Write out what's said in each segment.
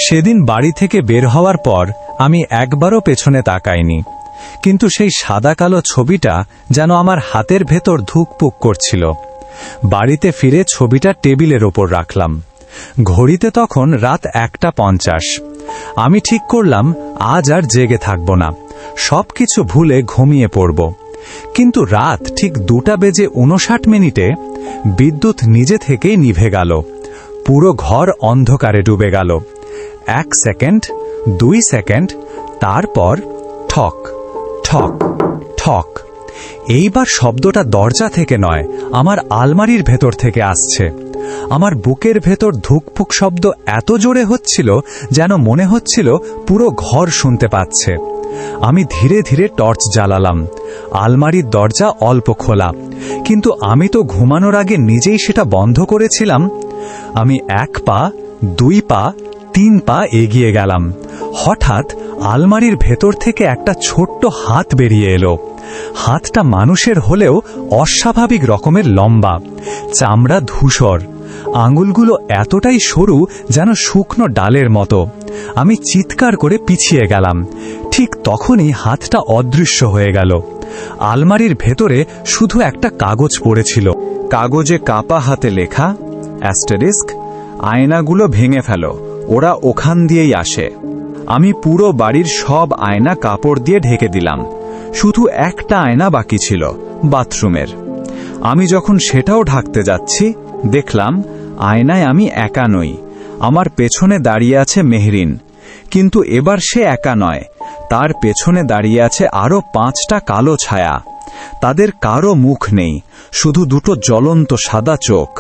সেদিন বাড়ি থেকে বের হওয়ার পর আমি একবারও পেছনে তাকাইনি, কিন্তু সেই সাদা কালো ছবিটা যেন আমার হাতের ভেতর ধুকপুক করছিল। বাড়িতে ফিরে ছবিটা টেবিলের ওপর রাখলাম। ঘড়িতে তখন রাত 1:50। আমি ঠিক করলাম আজ আর জেগে থাকব না, সবকিছু ভুলে ঘুমিয়ে পড়ব। কিন্তু রাত ঠিক 2:59 বিদ্যুৎ নিজে থেকেই নিভে গেল। পুরো ঘর অন্ধকারে ডুবে গেল। 1 সেকেন্ড, 2 সেকেন্ড, তারপর ঠক ঠক ঠক। এইবার শব্দটা দরজা থেকে নয়, আমার আলমারির ভেতর থেকে আসছে। আমার বুকের ভেতর ধুকপুক শব্দ এত জোরে হচ্ছিল যেন মনে হচ্ছিল পুরো ঘর শুনতে পাচ্ছে। আমি ধীরে ধীরে টর্চ জ্বালালাম। আলমারির দরজা অল্প খোলা, কিন্তু আমি তো ঘুমানোর আগে নিজেই সেটা বন্ধ করেছিলাম। আমি 1 পা, 2 পা, 3 পা এগিয়ে গেলাম। হঠাৎ আলমারির ভেতর থেকে একটা ছোট্ট হাত বেরিয়ে এলো। হাতটা মানুষের হলেও অস্বাভাবিক রকমের লম্বা, চামড়া ধূসর, আঙুলগুলো এতটাই সরু যেন শুকনো ডালের মতো। আমি চিৎকার করে পিছিয়ে গেলাম। ঠিক তখনই হাতটা অদৃশ্য হয়ে গেল। আলমারির ভেতরে শুধু একটা কাগজ পড়েছিল। কাগজে কাপা হাতে লেখা, অ্যাস্টেরিস্ক, আয়নাগুলো ভেঙে ফেলো, ওরা ওখান দিয়েই আসে। আমি পুরো বাড়ির সব আয়না কাপড় দিয়ে ঢেকে দিলাম। শুধু একটা আয়না বাকি ছিল, বাথরুমের। আমি যখন সেটাও ঢাকতে যাচ্ছি, দেখলাম আয়নায় আমি একা নই। আমার পেছনে দাঁড়িয়ে আছে মেহরিন। কিন্তু এবার সে একা নয়, তার পেছনে দাঁড়িয়ে আছে আরো 5টা কালো ছায়া। তাদের কারো মুখ নেই, শুধু দুটো জ্বলন্ত সাদা চোখ।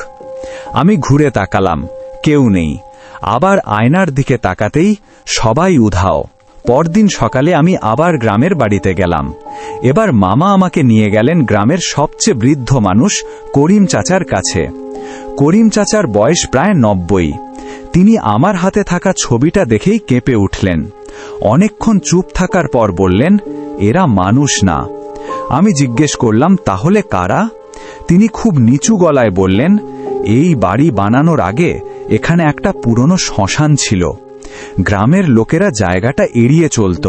আমি ঘুরে তাকালাম, কেউ নেই। আবার আয়নার দিকে তাকাতেই সবাই উধাও। পরদিন সকালে আমি আবার গ্রামের বাড়িতে গেলাম। এবার মামা আমাকে নিয়ে গেলেন গ্রামের সবচেয়ে বৃদ্ধ মানুষ করিম চাচার কাছে। করিম চাচার বয়স প্রায় 90। তিনি আমার হাতে থাকা ছবিটা দেখেই কেঁপে উঠলেন। অনেকক্ষণ চুপ থাকার পর বললেন, এরা মানুষ না। আমি জিজ্ঞেস করলাম, তাহলে কারা? তিনি খুব নিচু গলায় বললেন, এই বাড়ি বানানোর আগে এখানে একটা পুরনো শ্মশান ছিল। গ্রামের লোকেরা জায়গাটা এড়িয়ে চলত,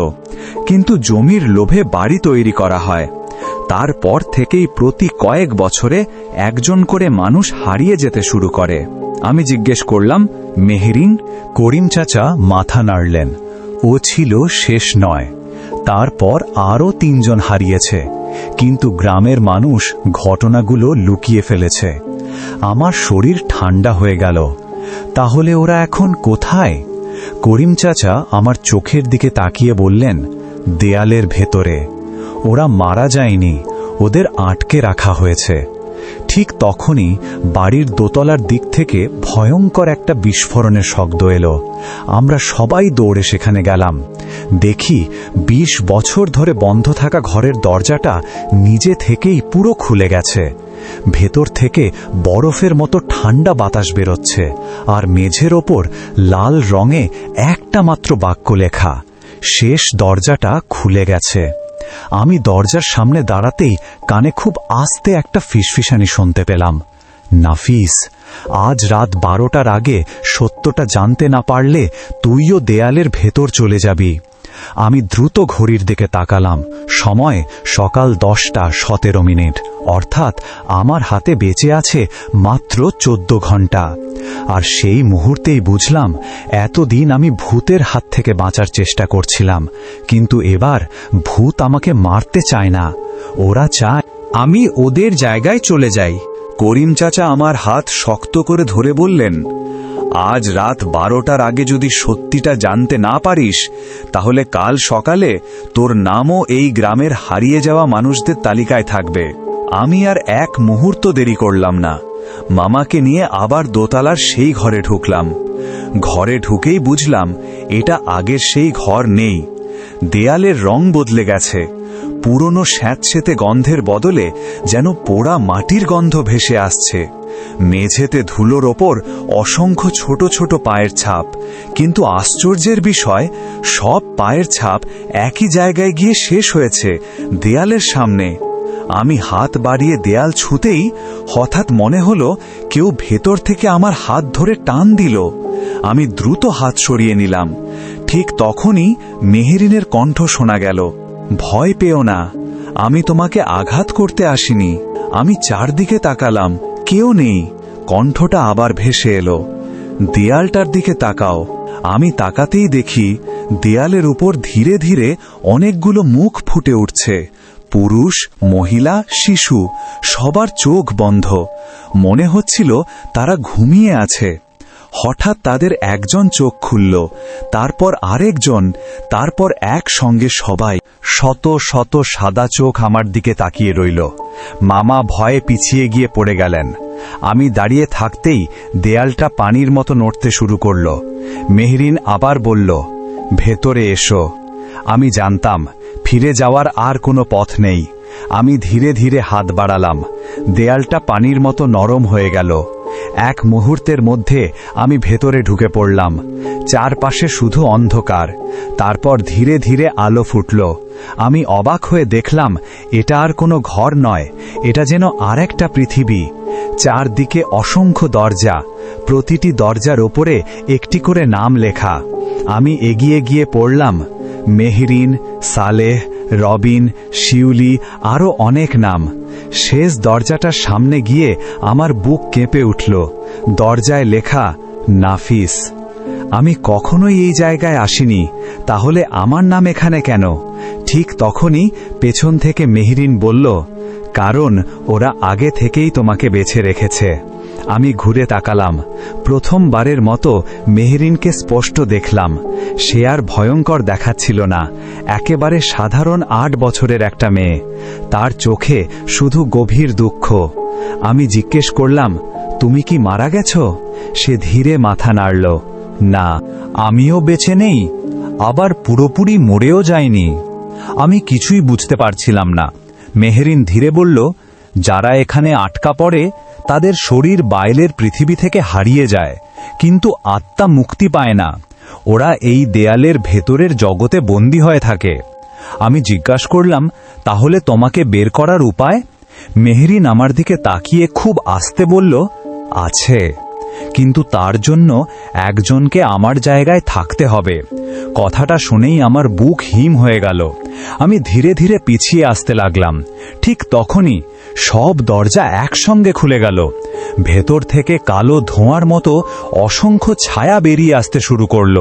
কিন্তু জমির লোভে বাড়ি তৈরি করা হয়। তারপর থেকেই প্রতি কয়েক বছরে একজন করে মানুষ হারিয়ে যেতে শুরু করে। আমি জিজ্ঞেস করলাম, মেহরিন? করিম চাচা মাথা নাড়লেন। ও ছিল শেষ নয়। তারপর আরও 3 জন হারিয়েছে, কিন্তু গ্রামের মানুষ ঘটনাগুলো লুকিয়ে ফেলেছে। আমার শরীর ঠান্ডা হয়ে গেল। তাহলে ওরা এখন কোথায়? করিম চাচা আমার চোখের দিকে তাকিয়ে বললেন, দেয়ালের ভেতরে। ওরা মারা যায়নি, ওদের আটকে রাখা হয়েছে। ঠিক তখনই বাড়ির দোতলার দিক থেকে ভয়ঙ্কর একটা বিস্ফোরণের শব্দ এলো। আমরা সবাই দৌড়ে সেখানে গেলাম। দেখি 20 বছর ধরে বন্ধ থাকা ঘরের দরজাটা নিজে থেকেই পুরো খুলে গেছে। ভেতর থেকে বরফের মতো ঠান্ডা বাতাস বেরোচ্ছে, আর মেঝের ওপর লাল রঙে একটা মাত্র বাক্য লেখা, শেষ দরজাটা খুলে গেছে। আমি দরজার সামনে দাঁড়াতেই কানে খুব আস্তে একটা ফিসফিসানি শুনতে পেলাম, নাফিস, আজ রাত 12টার আগে সত্যটা জানতে না পারলে তুইও দেয়ালের ভেতর চলে যাবি। আমি দ্রুত ঘড়ির দিকে তাকালাম। সময় সকাল 10:17, অর্থাৎ আমার হাতে বেঁচে আছে মাত্র 14 ঘন্টা। আর সেই মুহূর্তেই বুঝলাম, এতদিন আমি ভূতের হাত থেকে বাঁচার চেষ্টা করছিলাম, কিন্তু এবার ভূত আমাকে মারতে চায় না। ওরা চায় আমি ওদের জায়গায় চলে যাই। করিম চাচা আমার হাত শক্ত করে ধরে বললেন, আজ রাত 12টার আগে যদি সত্যিটা জানতে না পারিস, তাহলে কাল সকালে তোর নামও এই গ্রামের হারিয়ে যাওয়া মানুষদের তালিকায় থাকবে। আমি আর এক মুহূর্ত দেরি করলাম না। মামাকে নিয়ে আবার দোতলার সেই ঘরে ঢুকলাম। ঘরে ঢুকেই বুঝলাম এটা আগের সেই ঘর নেই। দেয়ালের রং বদলে গেছে। পুরনো স্যাঁতসেঁতে গন্ধের বদলে যেন পোড়া মাটির গন্ধ ভেসে আসছে। মেঝেতে ধুলোর ওপর অসংখ্য ছোট ছোট পায়ের ছাপ, কিন্তু আশ্চর্যের বিষয়, সব পায়ের ছাপ একই জায়গায় গিয়ে শেষ হয়েছে, দেয়ালের সামনে। আমি হাত বাড়িয়ে দেয়াল ছুঁতেই হঠাৎ মনে হলো কেউ ভেতর থেকে আমার হাত ধরে টান দিল। আমি দ্রুত হাত সরিয়ে নিলাম। ঠিক তখনই মেহেরিনের কণ্ঠ শোনা গেল, ভয় পেও না, আমি তোমাকে আঘাত করতে আসিনি। আমি চারদিকে তাকালাম, কেউ নেই। কণ্ঠটা আবার ভেসে এলো, দেয়ালটার দিকে তাকাও। আমি তাকাতেই দেখি দেয়ালের উপর ধীরে ধীরে অনেকগুলো মুখ ফুটে উঠছে। পুরুষ, মহিলা, শিশু, সবার চোখ বন্ধ। মনে হচ্ছিল তারা ঘুমিয়ে আছে। হঠাৎ তাদের একজন চোখ খুলল, তারপর আরেকজন, তারপর একসঙ্গে সবাই। শত শত সাদা চোখ আমার দিকে তাকিয়ে রইল। মামা ভয়ে পিছিয়ে গিয়ে পড়ে গেলেন। আমি দাঁড়িয়ে থাকতেই দেয়ালটা পানির মতো নড়তে শুরু করল। মেহরিন আবার বলল, ভেতরে এসো। আমি জানতাম ফিরে যাওয়ার আর কোনো পথ নেই। আমি ধীরে ধীরে হাত বাড়ালাম। দেয়ালটা পানির মতো নরম হয়ে গেল। এক মুহূর্তের মধ্যে আমি ভেতরে ঢুকে পড়লাম। চারপাশে শুধু অন্ধকার। তারপর ধীরে ধীরে আলো ফুটল। আমি অবাক হয়ে দেখলাম এটা আর কোনো ঘর নয়, এটা যেন আরেকটা পৃথিবী। চারদিকে অসংখ্য দরজা, প্রতিটি দরজার ওপরে একটি করে নাম লেখা। আমি এগিয়ে গিয়ে পড়লাম, মেহরিন, সালেহ, রবিন, শিউলি, আরও অনেক নাম। শেষ দরজাটার সামনে গিয়ে আমার বুক কেঁপে উঠল। দরজায় লেখা, নাফিস। আমি কখনোই এই জায়গায় আসিনি, তাহলে আমার নাম এখানে কেন? ঠিক তখনই পেছন থেকে মেহরিন বলল, কারণ ওরা আগে থেকেই তোমাকে বেছে রেখেছে। আমি ঘুরে তাকালাম। প্রথমবারের মতো মেহরিনকে স্পষ্ট দেখলাম। সে আর ভয়ঙ্কর দেখাচ্ছিল না, একেবারে সাধারণ 8 বছরের একটা মেয়ে। তার চোখে শুধু গভীর দুঃখ। আমি জিজ্ঞেস করলাম, তুমি কি মারা গেছ? সে ধীরে মাথা নাড়ল, না, আমিও বেঁচে নেই, আবার পুরোপুরি মরেও যাইনি। আমি কিছুই বুঝতে পারছিলাম না। মেহরিন ধীরে বলল, যারা এখানে আটকা পড়ে তাদের শরীর বাইরের পৃথিবী থেকে হারিয়ে যায়, কিন্তু আত্মা মুক্তি পায় না। ওরা এই দেয়ালের ভেতরের জগতে বন্দী হয়ে থাকে। আমি জিজ্ঞাসা করলাম, তাহলে তোমাকে বের করার উপায়? মেহরিন আমার দিকে তাকিয়ে খুব আস্তে বলল, আছে, কিন্তু তার জন্য একজনকে আমার জায়গায় থাকতে হবে। কথাটা শুনেই আমার বুক হিম হয়ে গেল। আমি ধীরে ধীরে পিছিয়ে আসতে লাগলাম। ঠিক তখনই সব দরজা একসঙ্গে খুলে গেল। ভেতর থেকে কালো ধোঁয়ার মতো অসংখ্য ছায়া বেরিয়ে আসতে শুরু করল।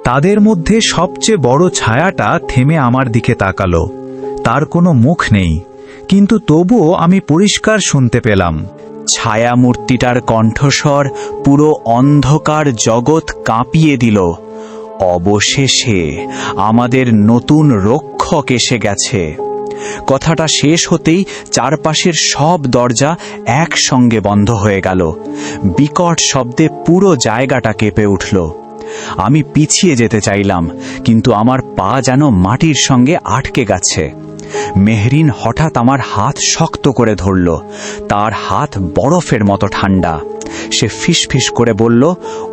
তাদের মধ্যে সবচেয়ে বড় ছায়াটা থেমে আমার দিকে তাকালো। তার কোনো মুখ নেই, কিন্তু তবুও আমি পরিষ্কার শুনতে পেলাম। ছায়ামূর্তিটার কণ্ঠস্বর পুরো অন্ধকার জগৎ কাঁপিয়ে দিল। অবশেষে আমাদের নতুন রক্ষক এসে গেছে। কথাটা শেষ হতেই চারপাশের সব দরজা একসঙ্গে বন্ধ হয়ে গেল। বিকট শব্দে পুরো জায়গাটা কেঁপে উঠল। আমি পিছিয়ে যেতে চাইলাম, কিন্তু আমার পা যেন মাটির সঙ্গে আটকে গেছে। মেহরিন হঠাৎ আমার হাত শক্ত করে ধরল। তার হাত বরফের মতো ঠান্ডা। সে ফিসফিস করে বলল,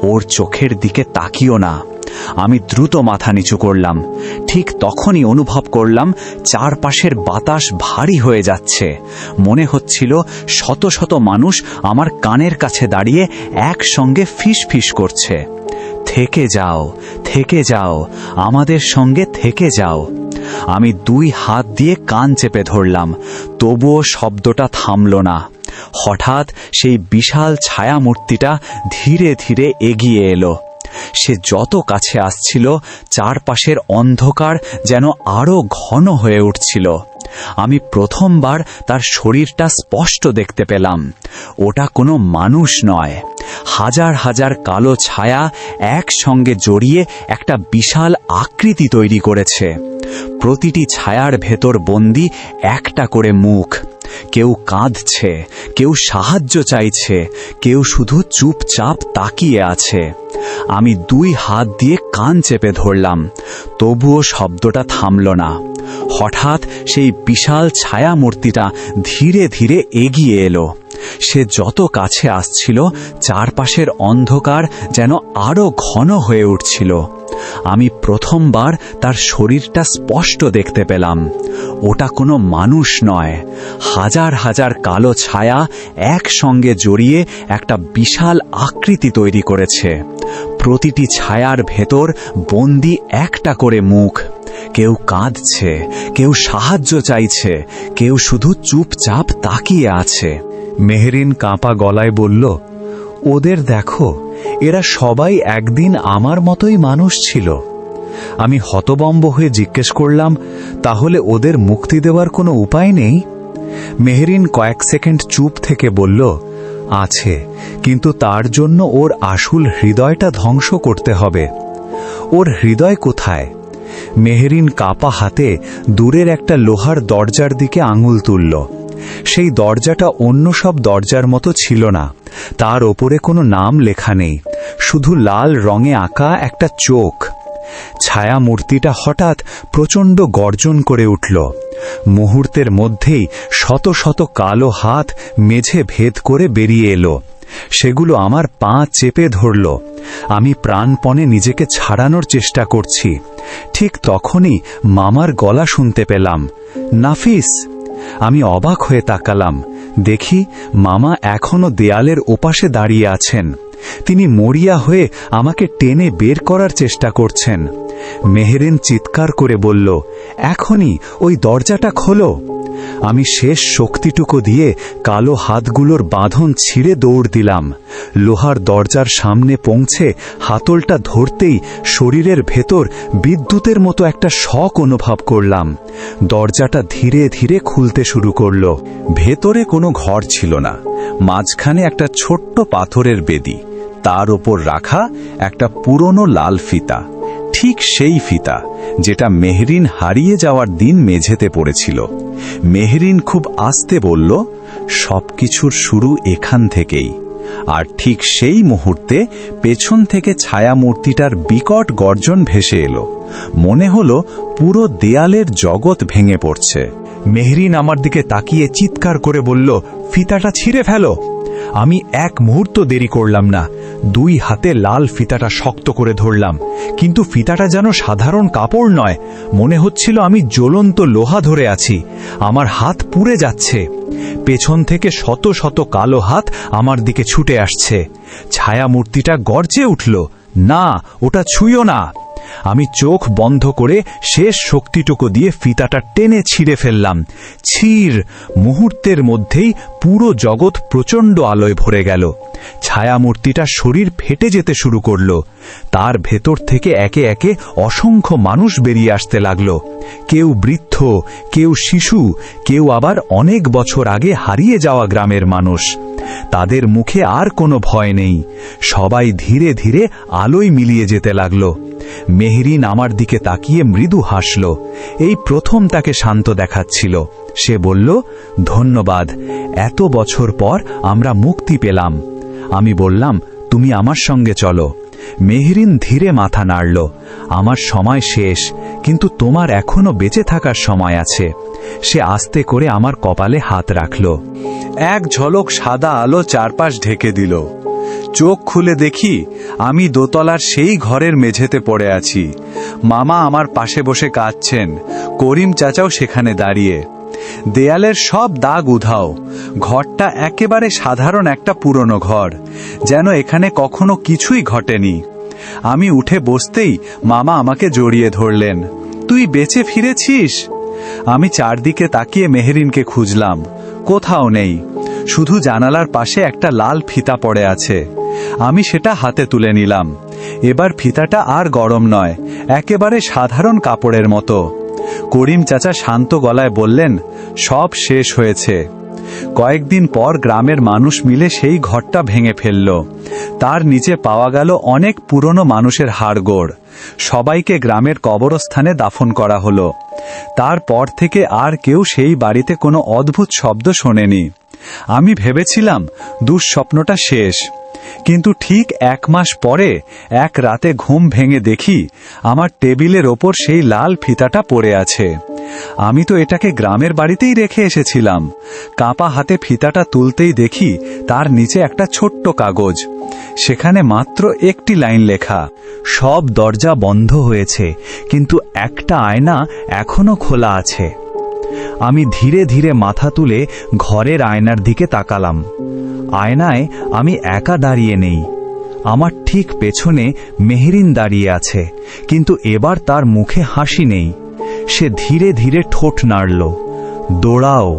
ওর চোখের দিকে তাকিও না। আমি দ্রুত মাথা নিচু করলাম। ঠিক তখনই অনুভব করলাম চারপাশের বাতাস ভারী হয়ে যাচ্ছে। মনে হচ্ছিল শত শত মানুষ আমার কানের কাছে দাঁড়িয়ে একসঙ্গে ফিসফিস করছে, থেকে যাও, থেকে যাও, আমাদের সঙ্গে থেকে যাও। আমি 2 হাত দিয়ে কান চেপে ধরলাম, তবুও শব্দটা থামল না। হঠাৎ সেই বিশাল ছায়ামূর্তিটা ধীরে ধীরে এগিয়ে এলো। সে যত কাছে আসছিল চারপাশের অন্ধকার যেন আরো ঘন হয়ে উঠছিল। আমি প্রথমবার তার শরীরটা স্পষ্ট দেখতে পেলাম। ওটা কোনো মানুষ নয়, হাজার হাজার কালো ছায়া একসঙ্গে জড়িয়ে একটা বিশাল আকৃতি তৈরি করেছে। প্রতিটি ছায়ার ভেতর বন্দী একটা করে মুখ। কেউ কাঁদছে, কেউ সাহায্য চাইছে, কেউ শুধু চুপচাপ তাকিয়ে আছে। আমি 2 হাত দিয়ে কান চেপে ধরলাম, তবুও শব্দটা থামল না। হঠাৎ সেই বিশাল ছায়ামূর্তিটা ধীরে ধীরে এগিয়ে এলো। সে যত কাছে আসছিল চারপাশের অন্ধকার যেন আরো ঘন হয়ে উঠছিল। আমি প্রথমবার তার শরীরটা স্পষ্ট দেখতে পেলাম। ওটা কোনো মানুষ নয়, হাজার হাজার কালো ছায়া একসঙ্গে জড়িয়ে একটা বিশাল আকৃতি তৈরি করেছে। প্রতিটি ছায়ার ভেতর বন্দি একটা করে মুখ। কেউ কাঁদছে, কেউ সাহায্য চাইছে, কেউ শুধু চুপচাপ তাকিয়ে আছে। মেহেরিন কাঁপা গলায় বলল, ওদের দেখো, এরা সবাই একদিন আমার মতোই মানুষ ছিল। আমি হতবম্ব হয়ে জিজ্ঞেস করলাম, তাহলে ওদের মুক্তি দেওয়ার কোনো উপায় নেই? মেহেরিন কয়েক সেকেন্ড চুপ থেকে বলল, আছে, কিন্তু তার জন্য ওর আসল হৃদয়টা ধ্বংস করতে হবে। ওর হৃদয় কোথায়? মেহেরিন কাপা হাতে দূরের একটা লোহার দরজার দিকে আঙুল তুলল। সেই দরজাটা অন্য সব দরজার মতো ছিল না। তার ওপরে কোনো নাম লেখা নেই, শুধু লাল রঙে আঁকা একটা চোখ। ছায়া মূর্তিটা হঠাৎ প্রচণ্ড গর্জন করে উঠল। মুহূর্তের মধ্যেই শত শত কালো হাত মেঝে ভেদ করে বেরিয়ে এলো। সেগুলো আমার পা চেপে ধরল। আমি প্রাণপণে নিজেকে ছাড়ানোর চেষ্টা করছি। ঠিক তখনই মামার গলা শুনতে পেলাম, নাফিস। আমি অবাক হয়ে তাকালাম। দেখি মামা এখনো দেয়ালের ওপাশে দাঁড়িয়ে আছেন। তিনি মরিয়া হয়ে আমাকে টেনে বের করার চেষ্টা করছেন। মেহেরিন চিৎকার করে বলল, এখনই ওই দরজাটা খোলো। আমি শেষ শক্তিটুকু দিয়ে কালো হাতগুলোর বাঁধন ছিঁড়ে দৌড় দিলাম। লোহার দরজার সামনে পৌঁছে হাতলটা ধরতেই শরীরের ভেতর বিদ্যুতের মতো একটা শক অনুভব করলাম। দরজাটা ধীরে ধীরে খুলতে শুরু করল। ভেতরে কোনো ঘর ছিল না, মাঝখানে একটা ছোট্ট পাথরের বেদি, তার ওপর রাখা একটা পুরনো লাল ফিতা, ঠিক সেই ফিতা যেটা মেহরিন হারিয়ে যাওয়ার দিন মেঝেতে পড়েছিল। মেহরিন খুব আস্তে বলল, সবকিছুর শুরু এখান থেকেই। আর ঠিক সেই মুহূর্তে পেছন থেকে ছায়া মূর্তিটার বিকট গর্জন ভেসে এলো। মনে হলো পুরো দেয়ালের জগৎ ভেঙে পড়ছে। মেহরিন আমার দিকে তাকিয়ে চিৎকার করে বলল, ফিতাটা ছিঁড়ে ফেলো। আমি এক মুহূর্ত দেরি করলাম না। দুই হাতে লাল ফিতাটা শক্ত করে ধরলাম, কিন্তু ফিতাটা যেন সাধারণ কাপড় নয়। মনে হচ্ছিল আমি জ্বলন্ত লোহা ধরে আছি। আমার হাত পুড়ে যাচ্ছে। পেছন থেকে শত শত কালো হাত আমার দিকে ছুটে আসছে। ছায়া মূর্তিটা গর্জে উঠল, না, ওটা ছুঁয়ো না। আমি চোখ বন্ধ করে শেষ শক্তিটুকু দিয়ে ফিতাটা টেনে ছিঁড়ে ফেললাম। ছিঁড়! মুহূর্তের মধ্যেই পুরো জগৎ প্রচণ্ড আলোয় ভরে গেল। ছায়া মূর্তিটা শরীর ফেটে যেতে শুরু করল। তার ভেতর থেকে একে একে অসংখ্য মানুষ বেরিয়ে আসতে লাগল। কেউ বৃদ্ধ, কেউ শিশু, কেউ আবার অনেক বছর আগে হারিয়ে যাওয়া গ্রামের মানুষ। তাদের মুখে আর কোনো ভয় নেই। সবাই ধীরে ধীরে আলোয় মিলিয়ে যেতে লাগল। মেহরিন আমার দিকে তাকিয়ে মৃদু হাসল। এই প্রথম তাকে শান্ত দেখাচ্ছিল। সে বলল, ধন্যবাদ, এত বছর পর আমরা মুক্তি পেলাম। আমি বললাম, তুমি আমার সঙ্গে চলো। মেহরিন ধীরে মাথা নাড়ল। আমার সময় শেষ, কিন্তু তোমার এখনো বেঁচে থাকার সময় আছে। সে আস্তে করে আমার কপালে হাত রাখল। এক ঝলক সাদা আলো চারপাশ ঢেকে দিল। চোখ খুলে দেখি আমি দোতলার সেই ঘরের মেঝেতে পড়ে আছি। মামা আমার পাশে বসে কাঁদছেন, করিম চাচাও সেখানে দাঁড়িয়ে। দেয়ালের সব দাগ উধাও। ঘরটা একেবারে সাধারণ একটা পুরনো ঘর, যেন এখানে কখনো কিছুই ঘটেনি। আমি উঠে বসতেই মামা আমাকে জড়িয়ে ধরলেন। তুই বেঁচে ফিরেছিস? আমি চারদিকে তাকিয়ে মেহরিনকে খুঁজলাম। কোথাও নেই, শুধু জানালার পাশে একটা লাল ফিতা পড়ে আছে। আমি সেটা হাতে তুলে নিলাম। এবার ফিতাটা আর গরম নয়, একেবারে সাধারণ কাপড়ের মতো। করিম চাচা শান্ত গলায় বললেন, সব শেষ হয়েছে। কয়েকদিন পর গ্রামের মানুষ মিলে সেই ঘরটা ভেঙে ফেলল। তার নিচে পাওয়া গেল অনেক পুরনো মানুষের হাড়গোড়। সবাইকে গ্রামের কবরস্থানে দাফন করা হলো। তারপর থেকে আর কেউ সেই বাড়িতে কোনো অদ্ভুত শব্দ শোনেনি। আমি ভেবেছিলাম দুঃস্বপ্নটা শেষ, কিন্তু ঠিক 1 মাস পরে এক রাতে ঘুম ভেঙে দেখি আমার টেবিলের ওপর সেই লাল ফিতাটা পড়ে আছে। আমি তো এটাকে গ্রামের বাড়িতেই রেখে এসেছিলাম। কাঁপা হাতে ফিতাটা তুলতেই দেখি তার নিচে একটা ছোট্ট কাগজ। সেখানে মাত্র একটি লাইন লেখা, সব দরজা বন্ধ হয়েছে, কিন্তু একটা আয়না এখনো খোলা আছে। আমি ধীরে ধীরে মাথা তুলে ঘরের আয়নার দিকে তাকালাম। আয়নায় আমি একা দাঁড়িয়ে নেই, আমার ঠিক পেছনে মেহেরিন দাঁড়িয়ে আছে, কিন্তু এবার তার মুখে হাসি নেই। সে ধীরে ধীরে ঠোঁট নাড়ল। দৌড়াও।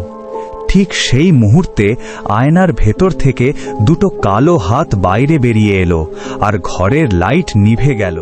ঠিক সেই মুহূর্তে আয়নার ভেতর থেকে দুটো কালো হাত বাইরে বেরিয়ে এলো, আর ঘরের লাইট নিভে গেল।